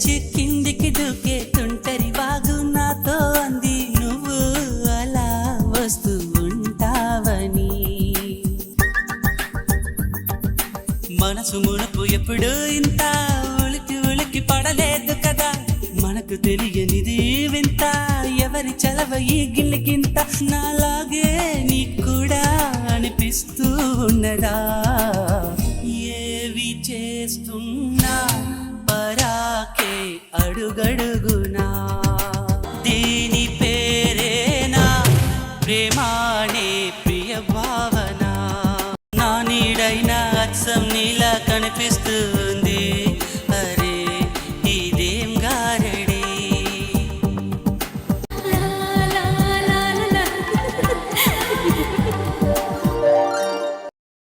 నుంచి కిందికి దూకే తుంటరి వాగు నాతో అంది నువ్వు అలా వస్తూ ఉంటావని. మనసు మునుపు ఎప్పుడు ఇంత ఉలికి ఉలికి పడలేదు కదా, మనకు తెలియనిది వింత ఎవరి చలవ ఈ గిల్లికింత. నాలాగే నీకు కూడా అనిపిస్తూ ఉన్నదా, ఏవి చేస్తున్నా పరాకే అడుగడుగునా. దీని పేరేనా ప్రేమానే ప్రియ భావ